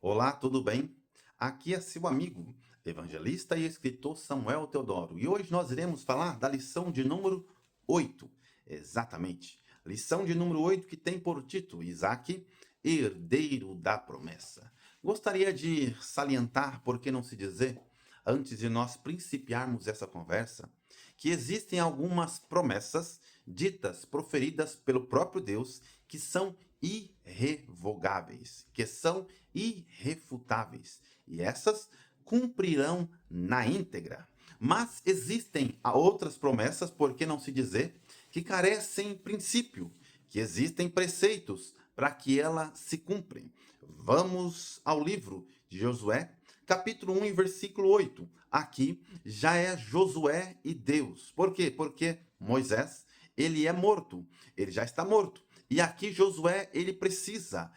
Olá, tudo bem? Aqui é seu amigo, evangelista e escritor Samuel Teodoro. E hoje nós iremos falar da lição de número 8. Exatamente. Lição de número 8 que tem por título Isaac, herdeiro da promessa. Gostaria de salientar, por que não se dizer, antes de nós principiarmos essa conversa, que existem algumas promessas ditas, proferidas pelo próprio Deus, que são irrevogáveis, que são irrefutáveis, e essas cumprirão na íntegra. Mas existem outras promessas, por que não se dizer, que carecem princípio, que existem preceitos para que elas se cumprem. Vamos ao livro de Josué, capítulo 1 e versículo 8. Aqui já é Josué e Deus. Por quê? Porque Moisés, ele é morto, ele já está morto. E aqui Josué, ele precisa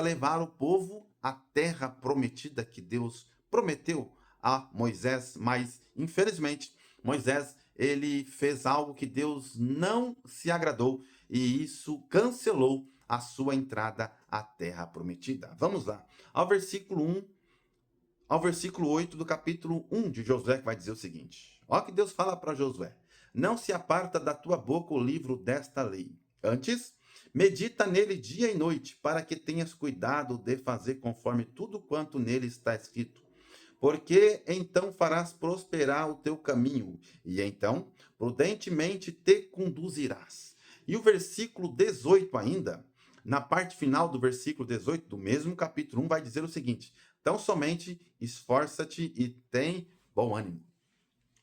levar o povo à terra prometida que Deus prometeu a Moisés, mas infelizmente Moisés, ele fez algo que Deus não se agradou e isso cancelou a sua entrada à terra prometida. Vamos lá, ao versículo 1, ao versículo 8 do capítulo 1 de Josué, que vai dizer o seguinte: olha que Deus fala para Josué: não se aparta da tua boca o livro desta lei. Antes, medita nele dia e noite, para que tenhas cuidado de fazer conforme tudo quanto nele está escrito. Porque então farás prosperar o teu caminho, e então prudentemente te conduzirás. E o versículo 18 ainda, na parte final do versículo 18 do mesmo capítulo 1, vai dizer o seguinte: então somente esforça-te e tem bom ânimo.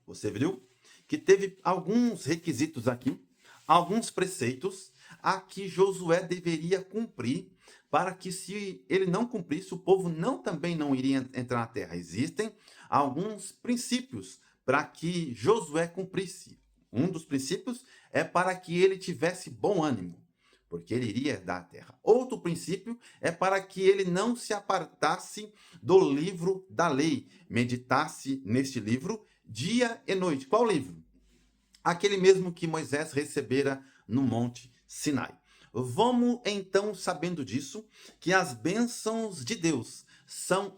Você viu que teve alguns requisitos aqui, alguns preceitos a que Josué deveria cumprir, para que se ele não cumprisse, o povo também não iria entrar na terra. Existem alguns princípios para que Josué cumprisse. Um dos princípios é para que ele tivesse bom ânimo, porque ele iria herdar a terra. Outro princípio é para que ele não se apartasse do livro da lei, meditasse neste livro dia e noite. Qual livro? Aquele mesmo que Moisés recebera no Monte Sinai. Vamos então, sabendo disso, que as bênçãos de Deus são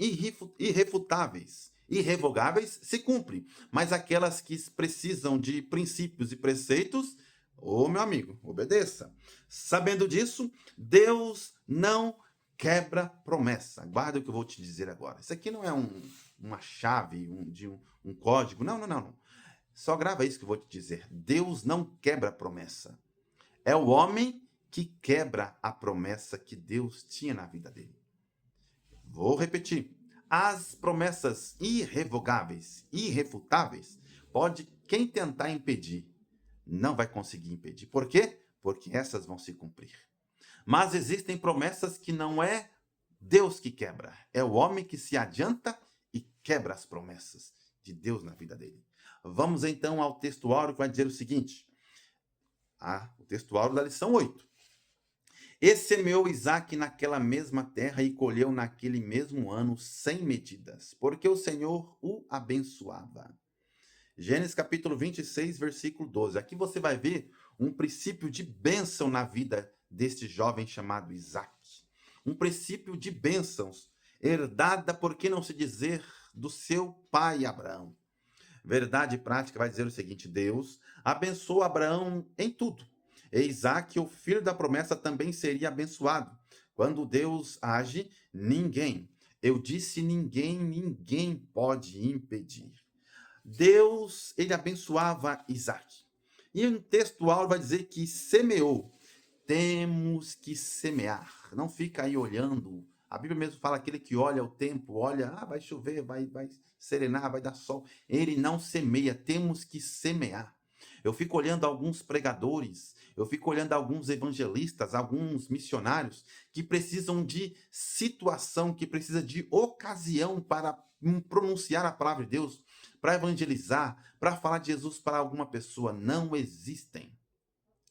irrefutáveis, irrevogáveis, se cumprem, mas aquelas que precisam de princípios e preceitos, ô meu amigo, obedeça. Sabendo disso, Deus não quebra promessa. Guarda o que eu vou te dizer agora. Isso aqui não é uma chave, um código. Não, não, não, não. Só grava isso que eu vou te dizer. Deus não quebra promessa. É o homem que quebra a promessa que Deus tinha na vida dele. Vou repetir. As promessas irrevogáveis, irrefutáveis, pode quem tentar impedir, não vai conseguir impedir. Por quê? Porque essas vão se cumprir. Mas existem promessas que não é Deus que quebra, é o homem que se adianta e quebra as promessas de Deus na vida dele. Vamos então ao textuário que vai dizer o seguinte: o textuário da lição 8. E semeou Isaque naquela mesma terra e colheu naquele mesmo ano 100 medidas, porque o Senhor o abençoava. Gênesis capítulo 26, versículo 12. Aqui você vai ver um princípio de bênção na vida deste jovem chamado Isaque. Um princípio de bênçãos, herdada, por que não se dizer, do seu pai Abraão. Verdade prática vai dizer o seguinte: Deus abençoou Abraão em tudo. E Isaac, o filho da promessa, também seria abençoado. Quando Deus age, ninguém, eu disse ninguém pode impedir. Deus, ele abençoava Isaac. E no textual vai dizer que semeou. Temos que semear. Não fica aí olhando. A Bíblia mesmo fala aquele que olha o tempo, olha, vai chover, vai serenar, vai dar sol. Ele não semeia, temos que semear. Eu fico olhando alguns pregadores, eu fico olhando alguns evangelistas, alguns missionários que precisam de situação, que precisa de ocasião para pronunciar a palavra de Deus, para evangelizar, para falar de Jesus para alguma pessoa. Não existem.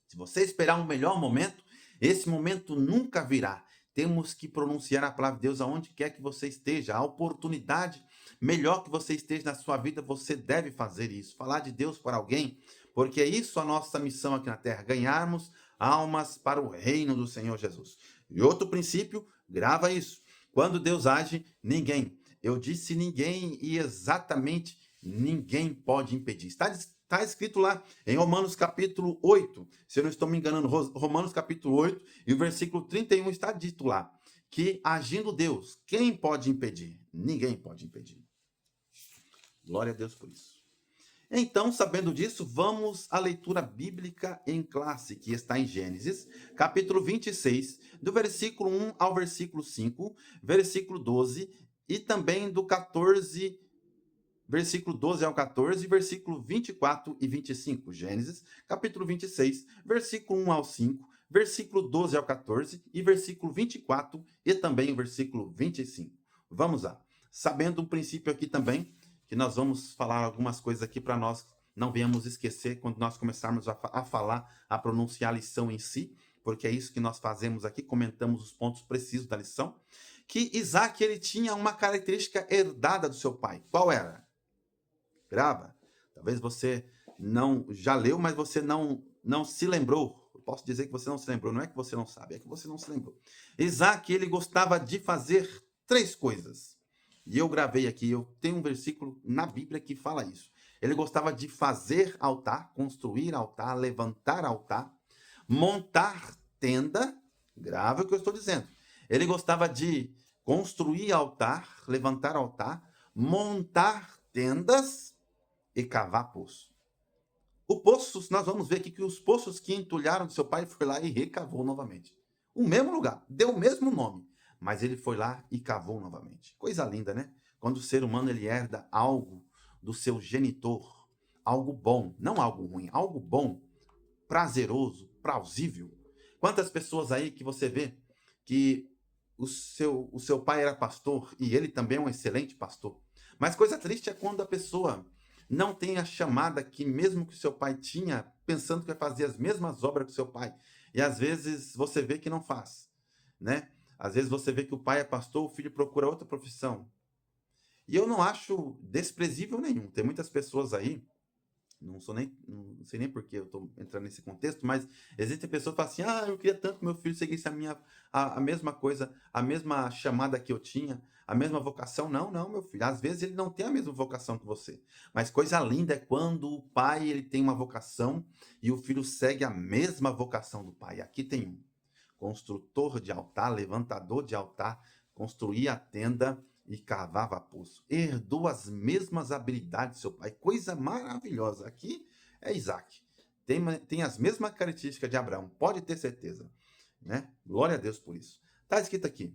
Se você esperar um melhor momento, esse momento nunca virá. Temos que pronunciar a palavra de Deus aonde quer que você esteja. A oportunidade melhor que você esteja na sua vida, você deve fazer isso. Falar de Deus para alguém, porque é isso a nossa missão aqui na terra. Ganharmos almas para o reino do Senhor Jesus. E outro princípio, grava isso. Quando Deus age, ninguém. Eu disse ninguém e exatamente ninguém pode impedir. Está escrito lá em Romanos capítulo 8, se eu não estou me enganando, Romanos capítulo 8 e o versículo 31 está dito lá, que agindo Deus, quem pode impedir? Ninguém pode impedir. Glória a Deus por isso. Então, sabendo disso, vamos à leitura bíblica em classe, que está em Gênesis, capítulo 26, do versículo 1 ao versículo 5, versículo 12, e também do 14, versículo 12 ao 14, versículo 24 e 25. Gênesis, capítulo 26, versículo 1 ao 5, versículo 12 ao 14 e versículo 24 e também o versículo 25. Vamos lá. Sabendo um princípio aqui também, que nós vamos falar algumas coisas aqui para nós não venhamos esquecer quando nós começarmos a falar, a pronunciar a lição em si, porque é isso que nós fazemos aqui, comentamos os pontos precisos da lição, que Isaac ele tinha uma característica herdada do seu pai. Qual era? Grava. Talvez você não já leu, mas você não se lembrou. Eu posso dizer que você não se lembrou, não é que você não sabe, é que você não se lembrou. Isaac ele gostava de fazer 3 coisas. E eu gravei aqui, eu tenho um versículo na Bíblia que fala isso. Ele gostava de fazer altar, construir altar, levantar altar, montar tenda, grave o que eu estou dizendo. Ele gostava de construir altar, levantar altar, montar tendas e cavar poço. O poço, nós vamos ver aqui que os poços que entulharam de seu pai foi lá e recavou novamente. O mesmo lugar, deu o mesmo nome, mas ele foi lá e cavou novamente. Coisa linda, né? Quando o ser humano ele herda algo do seu genitor, algo bom, não algo ruim, algo bom, prazeroso, plausível. Quantas pessoas aí que você vê que o seu pai era pastor e ele também é um excelente pastor. Mas coisa triste é quando a pessoa não tem a chamada que mesmo que o seu pai tinha, pensando que vai fazer as mesmas obras que o seu pai. E às vezes você vê que não faz, né? Às vezes você vê que o pai é pastor, o filho procura outra profissão. E eu não acho desprezível nenhum. Tem muitas pessoas aí, não sei nem por que eu estou entrando nesse contexto, mas existem pessoas que falam assim, eu queria tanto que meu filho seguisse a mesma coisa, a mesma chamada que eu tinha, a mesma vocação. Não, meu filho, às vezes ele não tem a mesma vocação que você, mas coisa linda é quando o pai ele tem uma vocação e o filho segue a mesma vocação do pai. Aqui tem um construtor de altar, levantador de altar, construía a tenda e cavava poço. Herdou as mesmas habilidades do seu pai. Coisa maravilhosa. Aqui é Isaac. Tem as mesmas características de Abraão. Pode ter certeza. Né? Glória a Deus por isso. Está escrito aqui.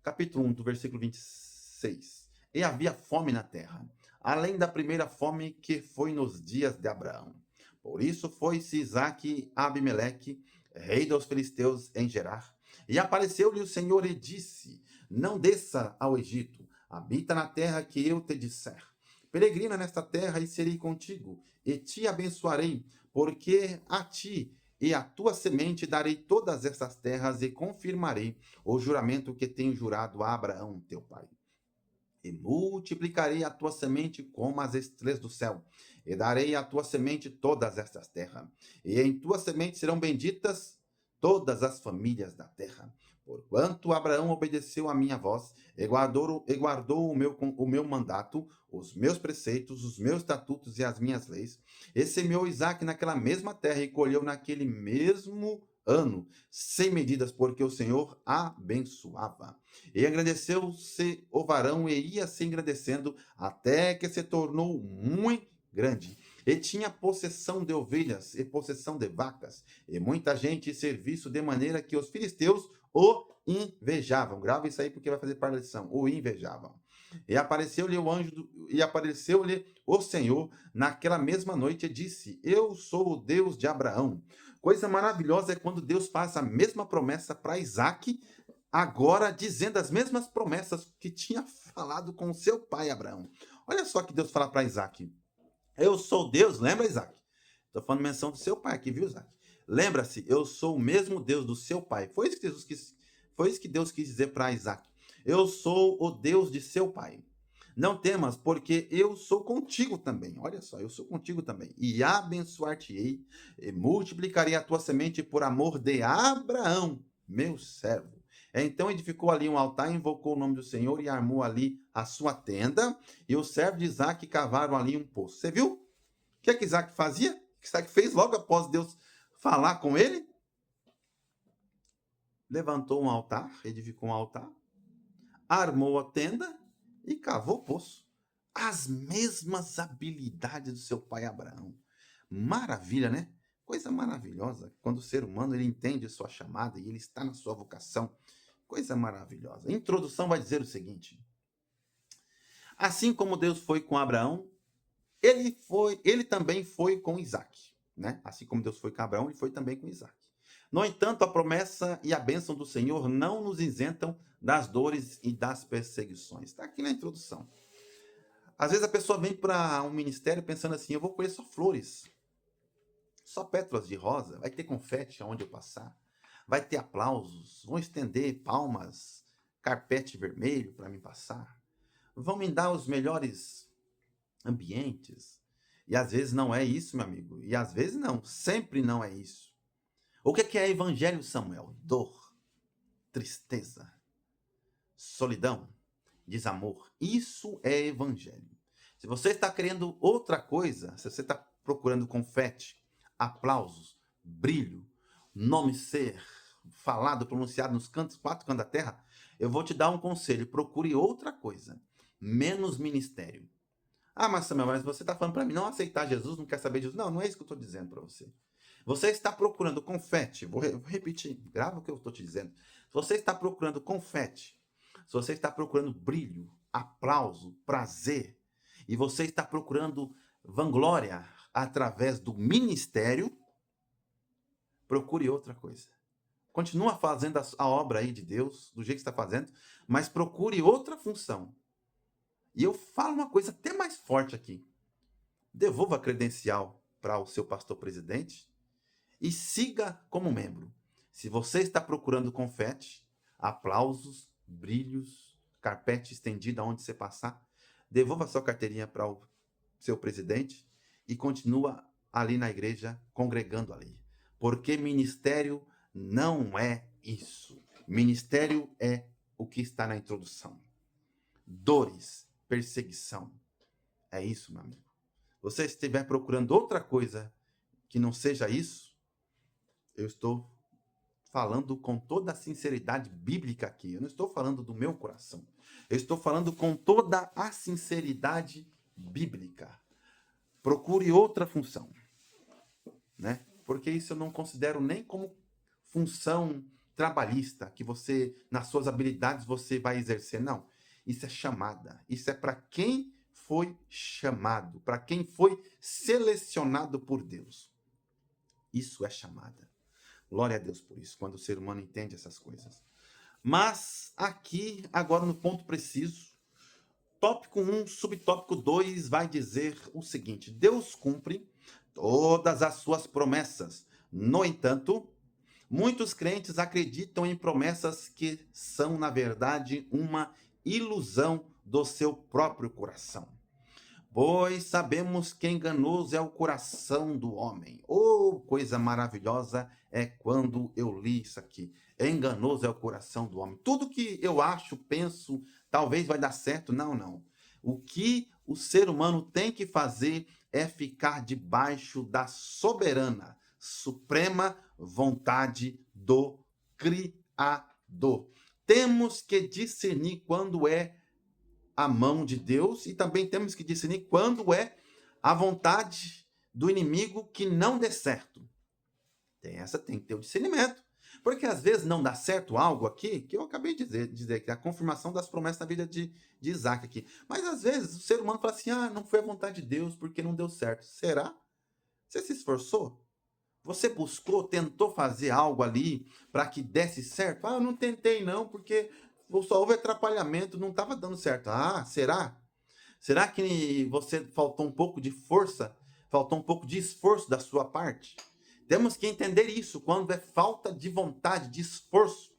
Capítulo 1, do versículo 26. E havia fome na terra, além da primeira fome que foi nos dias de Abraão. Por isso foi-se Isaac a Abimeleque, rei dos filisteus, em Gerar. E apareceu-lhe o Senhor e disse: não desça ao Egito, habita na terra que eu te disser. Peregrina nesta terra e serei contigo, e te abençoarei, porque a ti e à tua semente darei todas estas terras e confirmarei o juramento que tenho jurado a Abraão, teu pai. E multiplicarei a tua semente como as estrelas do céu, e darei à tua semente todas estas terras. E em tua semente serão benditas todas as famílias da terra. Porquanto Abraão obedeceu à minha voz, e guardou o meu mandato, os meus preceitos, os meus estatutos e as minhas leis, e semeou Isaque naquela mesma terra e colheu naquele mesmo ano, sem medidas, porque o Senhor abençoava. E engrandeceu-se o varão e ia se engrandecendo, até que se tornou muito grande. E tinha possessão de ovelhas e possessão de vacas, e muita gente e serviço, de maneira que os filisteus o invejavam. Grava isso aí porque vai fazer parte da lição. O invejavam. E apareceu-lhe o Senhor naquela mesma noite e disse: eu sou o Deus de Abraão. Coisa maravilhosa é quando Deus faz a mesma promessa para Isaac, agora dizendo as mesmas promessas que tinha falado com seu pai Abraão. Olha só que Deus fala para Isaac: eu sou Deus, lembra, Isaac? Estou falando menção do seu pai aqui, viu, Isaac? Lembra-se, eu sou o mesmo Deus do seu pai. Foi isso que Deus quis dizer para Isaac. Eu sou o Deus de seu pai. Não temas, porque eu sou contigo também. Olha só, eu sou contigo também. E abençoar-te-ei, e multiplicarei a tua semente por amor de Abraão, meu servo. Então edificou ali um altar, invocou o nome do Senhor e armou ali a sua tenda. E os servos de Isaac cavaram ali um poço. Você viu? O que é que Isaac fazia? O que Isaac fez logo após Deus falar com ele? Levantou um altar, edificou um altar, armou a tenda e cavou o poço. As mesmas habilidades do seu pai Abraão. Maravilha, né? Coisa maravilhosa. Quando o ser humano ele entende a sua chamada e ele está na sua vocação. Coisa maravilhosa. A introdução vai dizer o seguinte: assim como Deus foi com Abraão, ele também foi com Isaac, né? Assim como Deus foi com Abraão, ele foi também com Isaac. No entanto, a promessa e a bênção do Senhor não nos isentam das dores e das perseguições. Está aqui na introdução. Às vezes a pessoa vem para um ministério pensando assim: eu vou colher só flores, só pétalas de rosa, vai ter confete aonde eu passar, vai ter aplausos, vão estender palmas, carpete vermelho para me passar, vão me dar os melhores ambientes. E às vezes não é isso, meu amigo. E às vezes não, sempre não é isso. O que é evangelho, Samuel? Dor, tristeza, solidão, desamor. Isso é evangelho. Se você está querendo outra coisa, se você está procurando confete, aplausos, brilho, nome ser falado, pronunciado nos cantos, 4 cantos da terra, eu vou te dar um conselho: procure outra coisa, menos ministério. Ah, mas Samuel, mas você está falando para mim não aceitar Jesus, não quer saber de Jesus. Não, não é isso que eu estou dizendo para você. Você está procurando confete, vou repetir, grava o que eu estou te dizendo. Se você está procurando confete, se você está procurando brilho, aplauso, prazer, e você está procurando vanglória através do ministério, procure outra coisa. Continua fazendo a obra aí de Deus, do jeito que está fazendo, mas procure outra função. E eu falo uma coisa até mais forte aqui: devolva a credencial para o seu pastor presidente e siga como membro. Se você está procurando confete, aplausos, brilhos, carpete estendido aonde você passar, devolva a sua carteirinha para o seu presidente e continua ali na igreja, congregando ali. Porque ministério não é isso. Ministério é o que está na introdução: dores, perseguição. É isso, meu amigo. Você estiver procurando outra coisa que não seja isso, eu estou falando com toda a sinceridade bíblica aqui. Eu não estou falando do meu coração. Eu estou falando com toda a sinceridade bíblica. Procure outra função, né? Porque isso eu não considero nem como função trabalhista, que você, nas suas habilidades, você vai exercer. Não. Isso é chamada. Isso é para quem foi chamado, para quem foi selecionado por Deus. Isso é chamada. Glória a Deus por isso, quando o ser humano entende essas coisas. Mas aqui, agora no ponto preciso, tópico 1, subtópico 2 vai dizer o seguinte: Deus cumpre todas as suas promessas. No entanto, muitos crentes acreditam em promessas que são, na verdade, uma ilusão do seu próprio coração. Pois sabemos que enganoso é o coração do homem. Oh, coisa maravilhosa é quando eu li isso aqui. Enganoso é o coração do homem. Tudo que eu acho, penso, talvez vai dar certo. Não, não. O que o ser humano tem que fazer é ficar debaixo da soberana, suprema vontade do Criador. Temos que discernir quando é a mão de Deus e também temos que discernir quando é a vontade do inimigo que não dê certo. Tem que ter o discernimento. Porque às vezes não dá certo algo aqui, que eu acabei de dizer que é a confirmação das promessas na vida de Isaac aqui. Mas às vezes o ser humano fala assim: ah, não foi a vontade de Deus porque não deu certo. Será? Você se esforçou? Você buscou, tentou fazer algo ali para que desse certo? Ah, eu não tentei não, porque só houve atrapalhamento, não estava dando certo. Ah, será? Será que você faltou um pouco de força? Faltou um pouco de esforço da sua parte? Temos que entender isso, quando é falta de vontade, de esforço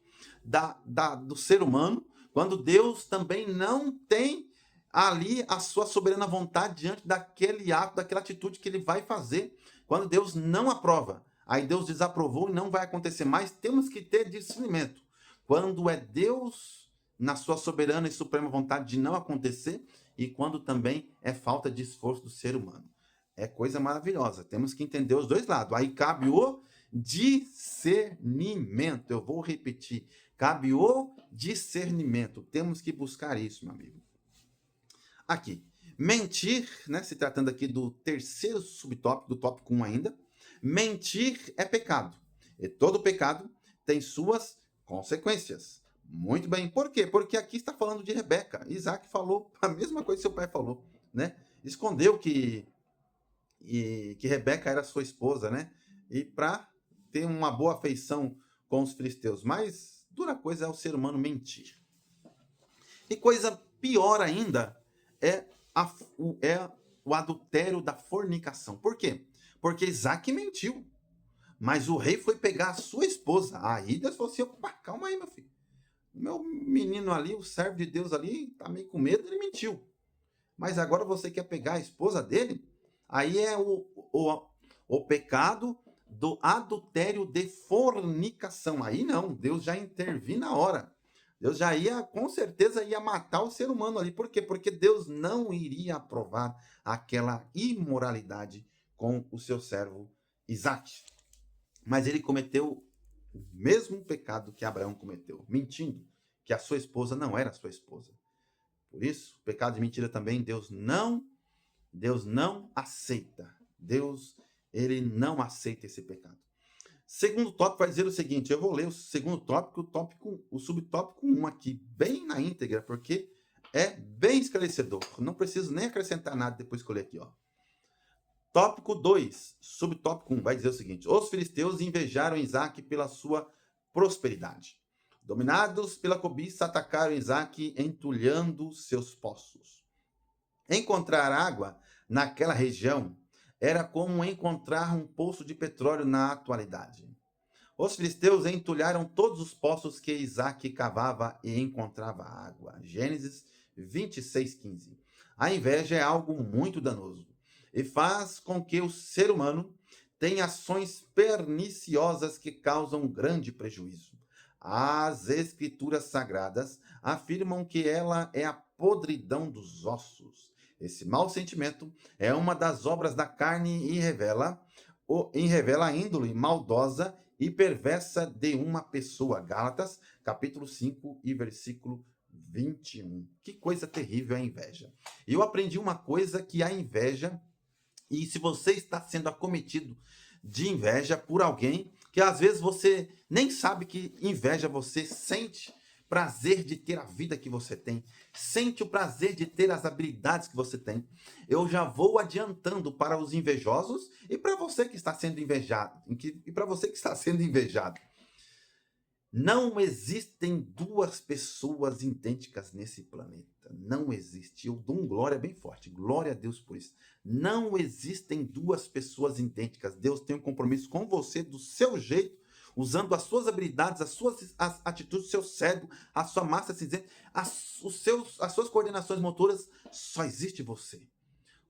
do ser humano, quando Deus também não tem ali a sua soberana vontade diante daquele ato, daquela atitude que ele vai fazer. Quando Deus não aprova, aí Deus desaprovou e não vai acontecer mais, temos que ter discernimento. quando é Deus na sua soberana e suprema vontade de não acontecer e quando também é falta de esforço do ser humano. É coisa maravilhosa. Temos que entender os dois lados. Aí cabe o discernimento. Eu vou repetir. Cabe o discernimento. Temos que buscar isso, meu amigo. Aqui. Mentir, né? Se tratando aqui do terceiro subtópico, do tópico 1 ainda. Mentir é pecado. E todo pecado tem suas consequências. Muito bem. Por quê? Porque aqui está falando de Rebeca. Isaac falou a mesma coisa que seu pai falou, né? Escondeu que Rebeca era sua esposa, né? E para ter uma boa afeição com os filisteus. Mas dura coisa é o ser humano mentir. E coisa pior ainda é o adultério da fornicação. Por quê? Porque Isaac mentiu. Mas o rei foi pegar a sua esposa. Aí Deus falou assim, opa, calma aí, meu filho. O meu menino ali, o servo de Deus ali, tá meio com medo, ele mentiu. Mas agora você quer pegar a esposa dele? Aí é o pecado do adultério de fornicação. Aí não, Deus já interviu na hora. Deus já com certeza ia matar o ser humano ali. Por quê? Porque Deus não iria aprovar aquela imoralidade com o seu servo Isaac. Mas ele cometeu o mesmo pecado que Abraão cometeu, mentindo que a sua esposa não era sua esposa. Por isso, o pecado de mentira também Deus não aceita. Ele não aceita esse pecado. Segundo tópico vai dizer o seguinte, eu vou ler o segundo tópico, o subtópico 1 aqui, bem na íntegra, porque é bem esclarecedor. Não preciso nem acrescentar nada depois que eu ler aqui, ó. Tópico 2, subtópico 1, vai dizer o seguinte, os filisteus invejaram Isaac pela sua prosperidade. Dominados pela cobiça, atacaram Isaac, entulhando seus poços. Encontrar água naquela região era como encontrar um poço de petróleo na atualidade. Os filisteus entulharam todos os poços que Isaac cavava e encontrava água. Gênesis 26:15. A inveja é algo muito danoso e faz com que o ser humano tenha ações perniciosas que causam grande prejuízo. As escrituras sagradas afirmam que ela é a podridão dos ossos. Esse mau sentimento é uma das obras da carne e revela a índole maldosa e perversa de uma pessoa. Gálatas, capítulo 5 e versículo 21. Que coisa terrível a inveja. Eu aprendi uma coisa que a inveja, e se você está sendo acometido de inveja por alguém, que às vezes você nem sabe que inveja você sente, prazer de ter a vida que você tem, sente o prazer de ter as habilidades que você tem. Eu já vou adiantando para os invejosos e para você que está sendo invejado, Não existem duas pessoas idênticas nesse planeta. Não existe. Eu dou um glória bem forte. Glória a Deus por isso. Não existem duas pessoas idênticas. Deus tem um compromisso com você do seu jeito, usando as suas habilidades, as suas atitudes, o seu cérebro, a sua massa cinzenta, as suas coordenações motoras. Só existe você.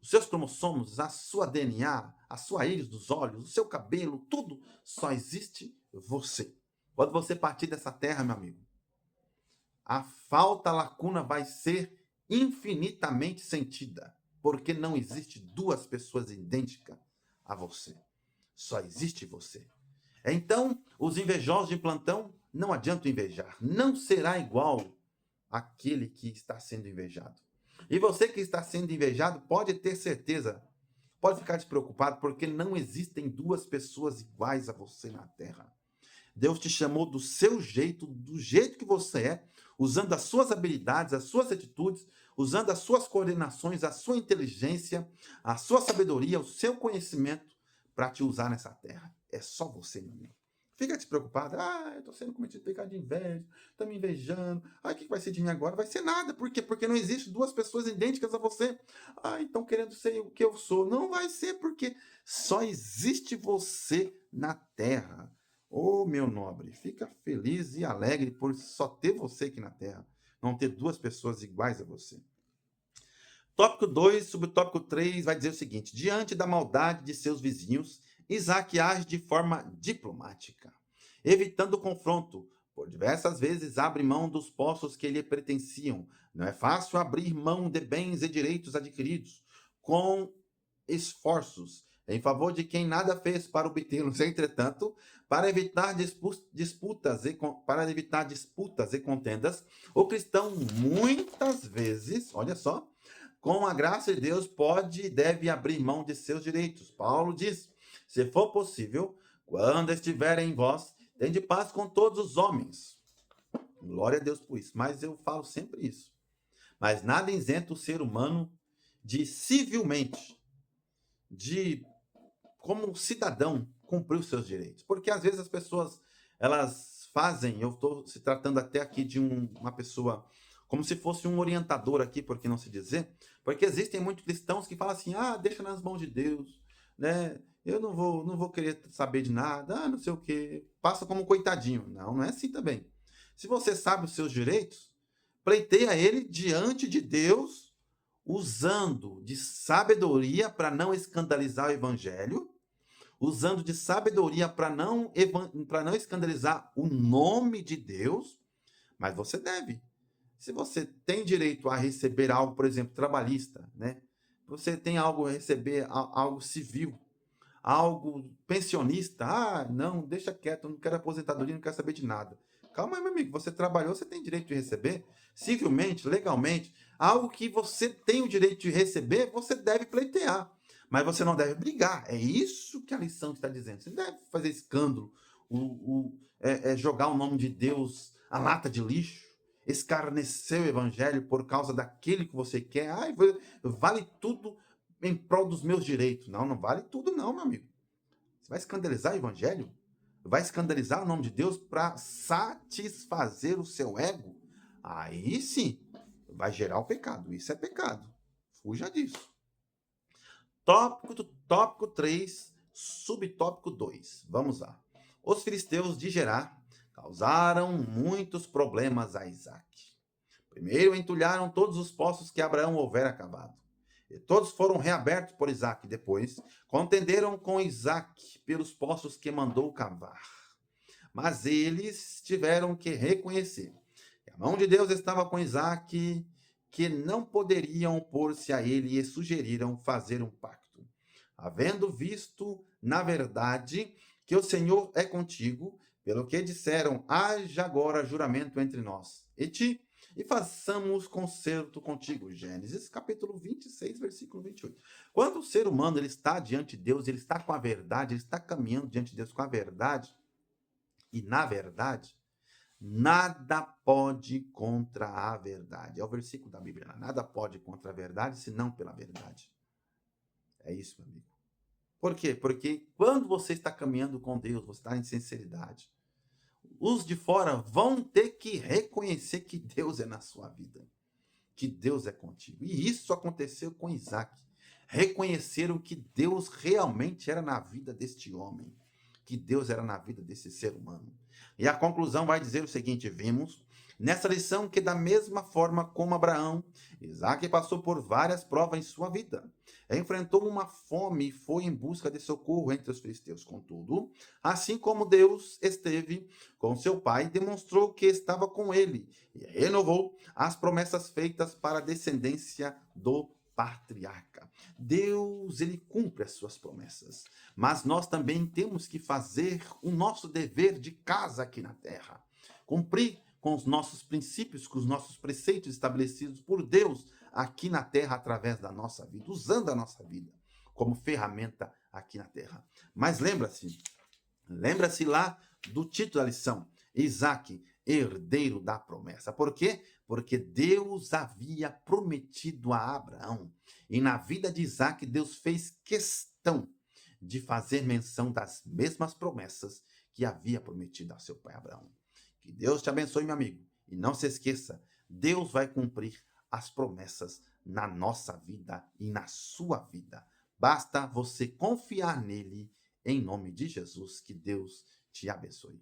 Os seus cromossomos, a sua DNA, a sua íris dos olhos, o seu cabelo, tudo, só existe você. Quando você partir dessa terra, meu amigo, a lacuna vai ser infinitamente sentida, porque não existe duas pessoas idênticas a você. Só existe você. Então, os invejosos de plantão, não adianta invejar. Não será igual àquele que está sendo invejado. E você que está sendo invejado, pode ter certeza, pode ficar despreocupado, porque não existem duas pessoas iguais a você na terra. Deus te chamou do seu jeito, do jeito que você é, usando as suas habilidades, as suas atitudes, usando as suas coordenações, a sua inteligência, a sua sabedoria, o seu conhecimento para te usar nessa terra. É só você, meu amigo. Fica despreocupado. Eu estou sendo cometido pecado de inveja, estão me invejando. O que vai ser de mim agora? Vai ser nada. Por quê? Porque não existe duas pessoas idênticas a você. Estão querendo ser o que eu sou. Não vai ser, porque só existe você na terra. Meu nobre, fica feliz e alegre por só ter você aqui na Terra, não ter duas pessoas iguais a você. Tópico 2, subtópico 3, vai dizer o seguinte, diante da maldade de seus vizinhos, Isaac age de forma diplomática, evitando o confronto, Por diversas vezes abre mão dos postos que lhe pertenciam. Não é fácil abrir mão de bens e direitos adquiridos com esforços em favor de quem nada fez para obtê-los. Entretanto, para evitar disputas e contendas, o cristão muitas vezes, olha só, com a graça de Deus pode e deve abrir mão de seus direitos. Paulo diz: se for possível, quando estiverem em vós, tende paz com todos os homens. Glória a Deus por isso. Mas eu falo sempre isso. Mas nada isenta o ser humano de civilmente, de como cidadão, cumprir os seus direitos. Porque às vezes as pessoas, elas fazem, eu estou se tratando até aqui de uma pessoa, como se fosse um orientador aqui, por que não se dizer, porque existem muitos cristãos que falam assim, deixa nas mãos de Deus, né? Eu não vou querer saber de nada, não sei o quê, passa como coitadinho. Não, não é assim também. Se você sabe os seus direitos, pleiteia ele diante de Deus, usando de sabedoria para não escandalizar o evangelho, usando de sabedoria para não escandalizar o nome de Deus, mas você deve. Se você tem direito a receber algo, por exemplo, trabalhista, né? Você tem algo a receber, algo civil, algo pensionista, não, deixa quieto, eu não quero aposentadoria, não quero saber de nada. Calma aí, meu amigo, você trabalhou, você tem direito de receber, civilmente, legalmente, algo que você tem o direito de receber, você deve pleitear. Mas você não deve brigar. É isso que a lição está dizendo. Você não deve fazer escândalo, jogar o nome de Deus à lata de lixo, escarnecer o evangelho por causa daquele que você quer. Vale tudo em prol dos meus direitos. Não, não vale tudo não, meu amigo. Você vai escandalizar o evangelho? Vai escandalizar o nome de Deus para satisfazer o seu ego? Aí sim, vai gerar o pecado. Isso é pecado. Fuja disso. Tópico 3, subtópico 2. Vamos lá. Os filisteus de Gerar causaram muitos problemas a Isaac. Primeiro entulharam todos os poços que Abraão houvera cavado. E todos foram reabertos por Isaac. Depois, contenderam com Isaac pelos poços que mandou cavar. Mas eles tiveram que reconhecer que a mão de Deus estava com Isaac, que não poderiam opor-se a ele e sugeriram fazer um pacto. Havendo visto, na verdade, que o Senhor é contigo, pelo que disseram, haja agora juramento entre nós e ti, e façamos concerto contigo. Gênesis capítulo 26, versículo 28. Quando o ser humano ele está diante de Deus, ele está com a verdade, ele está caminhando diante de Deus com a verdade, e na verdade, nada pode contra a verdade. É o versículo da Bíblia. Nada pode contra a verdade, senão pela verdade. É isso, meu amigo. Por quê? Porque quando você está caminhando com Deus, você está em sinceridade, os de fora vão ter que reconhecer que Deus é na sua vida, que Deus é contigo. E isso aconteceu com Isaac. Reconheceram que Deus realmente era na vida deste homem, que Deus era na vida desse ser humano. E a conclusão vai dizer o seguinte: vimos nessa lição que da mesma forma como Abraão, Isaac passou por várias provas em sua vida. Enfrentou uma fome e foi em busca de socorro entre os filisteus. Contudo, assim como Deus esteve com seu pai, demonstrou que estava com ele e renovou as promessas feitas para a descendência do patriarca. Deus, ele cumpre as suas promessas, mas nós também temos que fazer o nosso dever de casa aqui na terra. Cumprir com os nossos princípios, com os nossos preceitos estabelecidos por Deus aqui na terra através da nossa vida, usando a nossa vida como ferramenta aqui na terra. Mas lembra-se lá do título da lição, Isaac, herdeiro da promessa. Por quê? Porque Deus havia prometido a Abraão. E na vida de Isaac, Deus fez questão de fazer menção das mesmas promessas que havia prometido ao seu pai Abraão. Que Deus te abençoe, meu amigo. E não se esqueça, Deus vai cumprir as promessas na nossa vida e na sua vida. Basta você confiar nele, em nome de Jesus. Que Deus te abençoe.